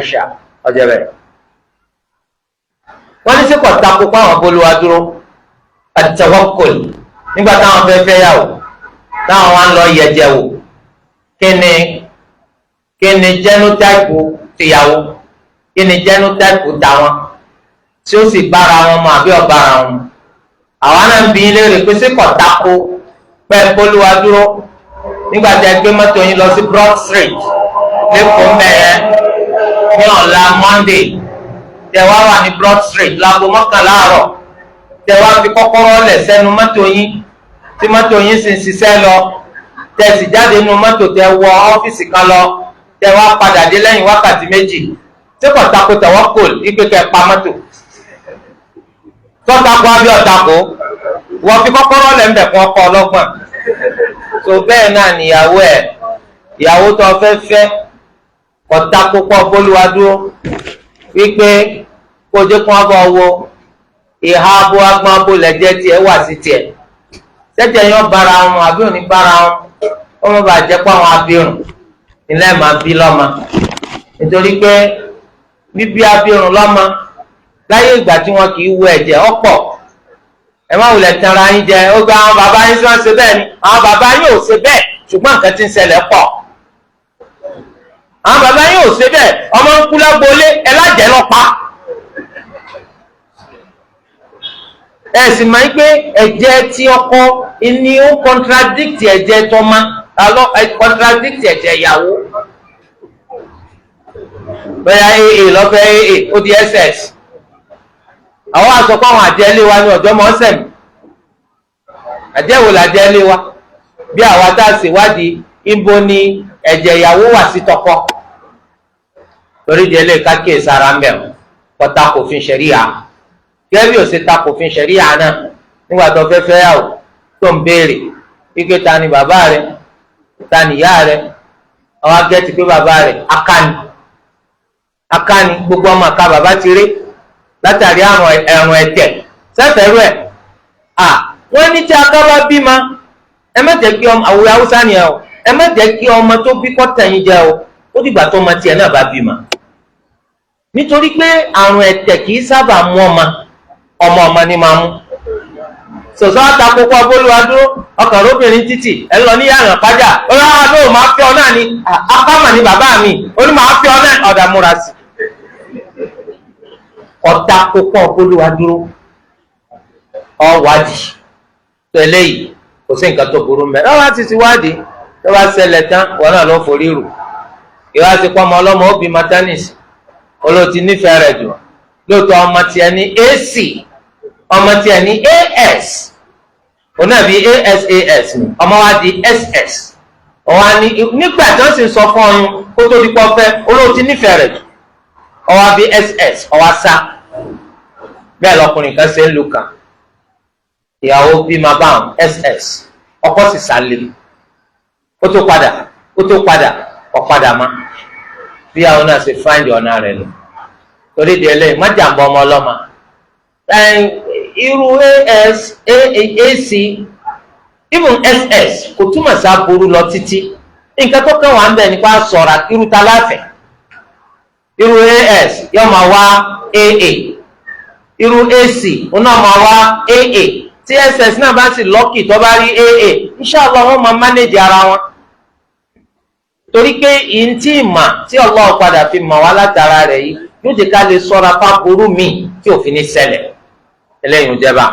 ìṣà ọjọ́ bẹ́ẹ̀. wọ́n ní sí kò takò pa àwọn bolúwa dúró at-tawakkul nígbà táwọn fẹ́ fẹ́ yàwó táwọn wá ń lọ yẹ̀jẹ̀ wò kí ni genotype tìyàwó kí ni genotype tàwọn tí ó sì bára wọn mu àbí ọ̀bára wọn mu. àwa náà ń bi í léèrè pé sí kò takò pẹ́ bolúwa dúró nígbà tí ẹ gbé mọ́tò yín lọ sí Broad Street lẹ́kọ̀ọ́ mẹ́ẹ̀ ní ọ̀la Monday tẹ wá wà ní Broad Street láago 11 àárọ̀ tẹ wá fi kọ́kọ́rọ́ lẹ̀ sẹ́nu mọ́tò yín tí mọ́tò yín sì ń ṣiṣẹ́ lọ tẹ sì jáde nínú mọ́tò tẹ wọ ọ́fíìsì kan lọ tẹ wá padà dé lẹ́yìn wákàtí méjì tí kò tako tawakkul ipe kẹ pa mọ́tò tọ́tako àbí ọ̀tako wọ́n fi kọ́kọ́rọ́ lẹ̀ ń bẹ̀ fún ọkọ̀ ọlọ́gbọ̀n tó bẹ́ẹ̀ náà níyàwó ẹ̀ ìyàwó tó fẹ́ fẹ́ kọ̀tà púpọ̀ bólúwa dúró wípé kó jẹ́ kó wọ́n bọ̀ wo ìhà abo agbọ́n abo lẹ́jẹ́ tiẹ̀ wà sí tiẹ̀ tẹ́tẹ̀ yẹn bára wọn àbí òní bára wọn wọ́n mọ̀ bá jẹ́ pé àwọn abirùn nílẹ̀ máa bí lọ́mọ nítorí pé bíbí abirùn lọ́mọ láyé ìgbà tí wọn kì í wo ẹ̀jẹ̀ ọ̀pọ̀ ẹ má wulẹ̀ tẹ̀ra yín jẹ ó gba àwọn bàbá yín tí wọ́n ṣe bẹ́ẹ̀ ni àwọn bàbá yín ò ṣe bẹ́ẹ̀ ṣùgbọ́n nǹkan tí ń ṣẹlẹ̀ pọ̀ àwọn bàbá yín ò ṣe bẹ́ẹ̀ ọmọ ń kú lágboolé ẹ lájẹ́ lọ́pa ẹ sì máa ń pé ẹ̀jẹ̀ tí ọkọ ni ó contradict ẹ̀jẹ̀ tọ́mọ contradict ẹ̀jẹ̀ ìyàwó bẹ́ẹ̀ aa lọ́fẹ́ aa ó di ss àwọn àsọpọ̀ àwọn àjẹ́lé wa ní ọjọ́ mọ́ sẹ̀mí àjẹ́wò làjẹ́lé wa bí àwa tá a ṣèwádìí ibo ni ẹ̀jẹ̀ ìyàwó wà sí tọkọ torí jẹ́lé kákíyè sára ń bẹ̀rù kọ́ta kò fi ṣẹ̀ríà gẹ́gẹ́ bí ó ṣe ta kò fi ṣẹ̀ríà náà nígbà tó fẹ́ fẹ́ yàwó tó ń béèrè wípé ta ni bàbá rẹ ta ni ìyá rẹ àwọn agẹ́tì pé bàbá rẹ akáni gbogbo ọmọ àka bàbá ti rí látàrí ẹ̀rùn ẹ̀tẹ̀ sẹ́fẹ̀rú ẹ̀ wọ́n ní tí aká bá bímọ ẹ má jẹ́ kí ọmọ àwòrán haúsá ni ẹ o ẹ má jẹ́ kí ọmọ tó bí kọ́tẹ̀yìn jẹ o ó dìgbà tó ọmọ tiẹ̀ náà bá bímọ nítorí pé àrùn ẹ̀tẹ̀ kì í sábà mú ọmọ ni máa mú sọ̀sọ́ àtàkùkọ bólúwa dúró ọkàn lóbìnrin títì ẹ lọ ní yàrá pàjá ọlọ́wọ́ ló máa fi ọ náà ni akámà ni bàbá mi ó ní máa fi ọ náà ọ̀dà múra sí ọ̀tá púpọ̀ bólúwa dúró ọ̀wádìí tó eléyìí kò sí nǹkan tó burú mẹ́ lọ́wọ́ ti ti wádìí tó bá ṣẹlẹ̀ tán wọn náà ló forí rù ìwà ti pọ́ ọmọ ọlọ́mọ ó bí matanis olóòtú nífẹ̀ẹ́ rẹ̀ jù lóòótọ́ ọmọ tiẹ̀ ní ac ọmọ tiẹ̀ ní as òun náà bí asas ni ọmọ wa di ss ọwọ́ ni nígbà tí wọ́n sì sọ fún ọyún kó tó di pọ́ fẹ́ olóòtú nífẹ̀ẹ́ rẹ̀ jù ọwọ́ bí ss ọwọ́ sá bẹ́ẹ̀ lọkùnrin kan ṣe ń lu kan ìyàwó bí máa bá àwọn ss ọkọ sì sálẹ̀ ó tó padà ọ̀padà má bí àwọn náà ṣe fáìndì ọ̀nà rẹ̀ lọ torí di ẹlẹ́yìn má jàǹbá ọmọ ọlọ́mọ irú ac even ss kò túmọ̀ sí aburú lọ títí nǹkan tó kàn wá ń bẹ̀ nípa sọ̀rọ̀ irú ta láfẹ̀ irú as yóò máa wá aa irú ac òun náà máa wá aa tí ss náà bá sì lọ́kì tó bá rí aa inṣàlá wọn máa mánéjì ara wọn torí pé ìyìn tí ìmà tí Allah padà fi mọ̀ wá látara rẹ̀ yìí yóò jẹ́ ká lè sọ́ra fáburú míì tí òfin ní ṣẹlẹ̀ eléyìí ń jẹba.